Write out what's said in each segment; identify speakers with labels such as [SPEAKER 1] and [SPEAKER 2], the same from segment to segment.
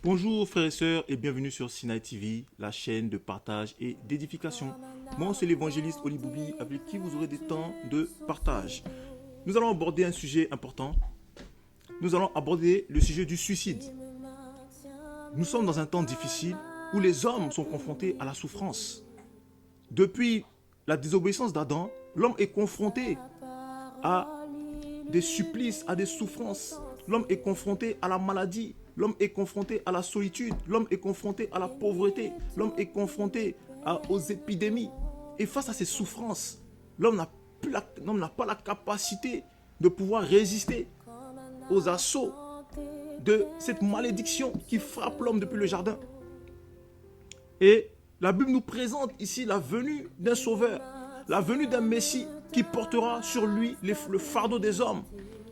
[SPEAKER 1] Bonjour frères et sœurs et bienvenue sur Sinaï TV, la chaîne de partage et d'édification. Moi c'est l'évangéliste Oli Boubi avec qui vous aurez des temps de partage. Nous allons aborder un sujet important. Nous allons aborder le sujet du suicide. Nous sommes dans un temps difficile où les hommes sont confrontés à la souffrance. Depuis la désobéissance d'Adam, l'homme est confronté à des supplices, à des souffrances. L'homme est confronté à la maladie. L'homme est confronté à la solitude. L'homme est confronté à la pauvreté. L'homme est confronté aux épidémies. Et face à ces souffrances, l'homme n'a pas la capacité de pouvoir résister aux assauts de cette malédiction qui frappe l'homme depuis le jardin. Et la Bible nous présente ici la venue d'un sauveur, la venue d'un Messie qui portera sur lui le fardeau des hommes.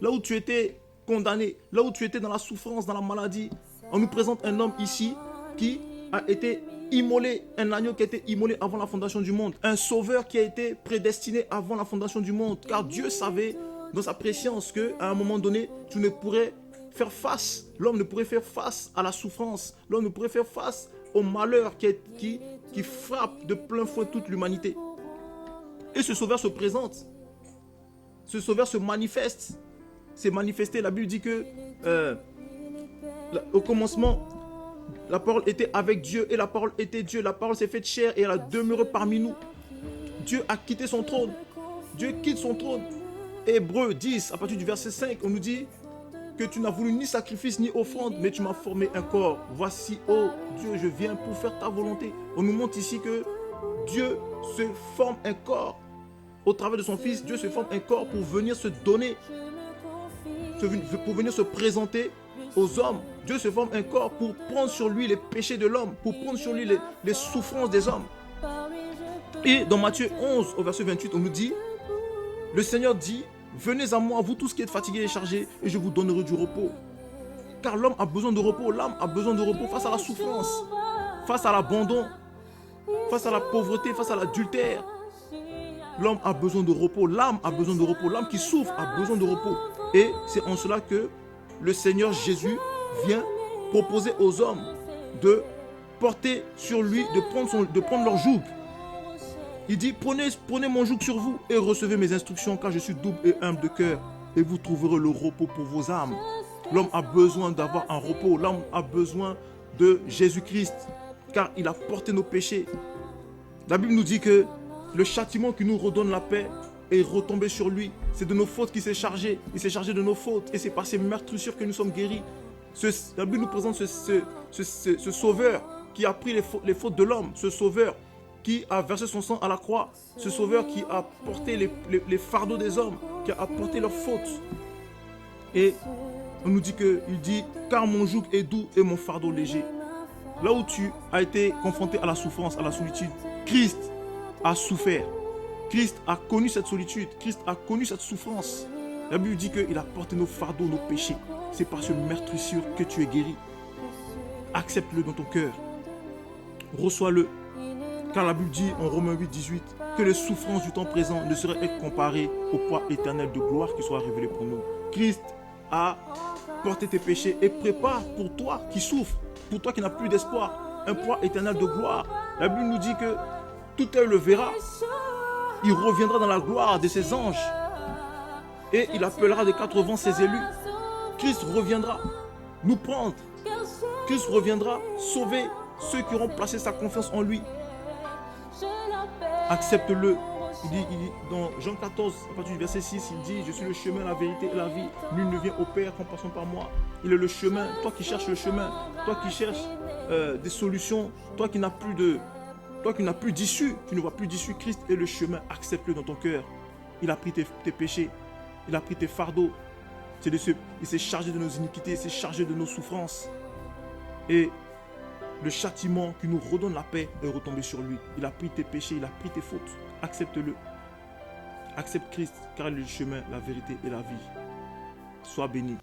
[SPEAKER 1] Là où tu étais condamné, là où tu étais dans la souffrance, dans la maladie, on nous présente un homme ici qui a été immolé, un agneau qui a été immolé avant la fondation du monde, un sauveur qui a été prédestiné avant la fondation du monde, car Dieu savait dans sa préscience qu'à un moment donné, tu ne pourrais faire face, l'homme ne pourrait faire face à la souffrance, l'homme ne pourrait faire face au malheur qui frappe de plein fouet toute l'humanité. Et ce sauveur se présente, ce sauveur se manifeste, s'est manifesté. La Bible dit que au commencement, la parole était avec Dieu et la parole était Dieu. La parole s'est faite chair et elle a demeuré parmi nous. Dieu a quitté son trône. Dieu quitte son trône. Hébreux 10, à partir du verset 5, on nous dit que tu n'as voulu ni sacrifice ni offrande, mais tu m'as formé un corps. Voici, oh Dieu, je viens pour faire ta volonté. On nous montre ici que Dieu se forme un corps. Au travers de son Fils, Dieu se forme un corps pour venir se donner, pour venir se présenter aux hommes. Dieu se forme un corps pour prendre sur lui les péchés de l'homme, pour prendre sur lui les souffrances des hommes. Et dans Matthieu 11, au verset 28, on nous dit, le Seigneur dit, venez à moi, vous tous qui êtes fatigués et chargés, et je vous donnerai du repos. Car l'homme a besoin de repos, l'âme a besoin de repos face à la souffrance, face à l'abandon, face à la pauvreté, face à l'adultère. L'homme a besoin de repos, l'âme a besoin de repos, l'âme qui souffre a besoin de repos. Et c'est en cela que le Seigneur Jésus vient proposer aux hommes de porter sur lui, de prendre leur joug. Il dit, prenez mon joug sur vous et recevez mes instructions, car je suis double et humble de cœur, et vous trouverez le repos pour vos âmes. L'homme a besoin d'avoir un repos, l'homme a besoin de Jésus-Christ, car il a porté nos péchés. La Bible nous dit que le châtiment qui nous redonne la paix est retombé sur lui. C'est de nos fautes qu'il s'est chargé. Il s'est chargé de nos fautes. Et c'est par ses meurtrissures que nous sommes guéris. La Bible nous présente ce sauveur qui a pris les fautes de l'homme. Ce sauveur qui a versé son sang à la croix. Ce sauveur qui a porté les fardeaux des hommes. Qui a porté leurs fautes. Et on nous dit il dit, car mon joug est doux et mon fardeau léger. Là où tu as été confronté à la souffrance, à la solitude, Christ a souffert. Christ a connu cette solitude. Christ a connu cette souffrance. La Bible dit qu'il a porté nos fardeaux, nos péchés. C'est par ce meurtrissure que tu es guéri. Accepte-le dans ton cœur. Reçois-le. Car la Bible dit en Romains 8, 18 que les souffrances du temps présent ne seraient être comparées au poids éternel de gloire qui sera révélé pour nous. Christ a porté tes péchés et prépare pour toi qui souffres, pour toi qui n'as plus d'espoir, un poids éternel de gloire. La Bible nous dit que tout œil le verra. Il reviendra dans la gloire de ses anges. Et il appellera des quatre vents ses élus. Christ reviendra nous prendre. Christ reviendra sauver ceux qui auront placé sa confiance en lui. Accepte-le. Il dit dans Jean 14, à partir du verset 6, il dit, je suis le chemin, la vérité et la vie. Nul ne vient au Père qu'en passant par moi. Il est le chemin. Toi qui cherches le chemin, toi qui cherches des solutions, toi qui n'as plus d'issue, tu ne vois plus d'issue, Christ est le chemin, accepte-le dans ton cœur. Il a pris tes péchés, il a pris tes fardeaux, il s'est chargé de nos iniquités, il s'est chargé de nos souffrances. Et le châtiment qui nous redonne la paix est retombé sur lui. Il a pris tes péchés, il a pris tes fautes. Accepte-le. Accepte Christ, car il est le chemin, la vérité et la vie. Sois béni.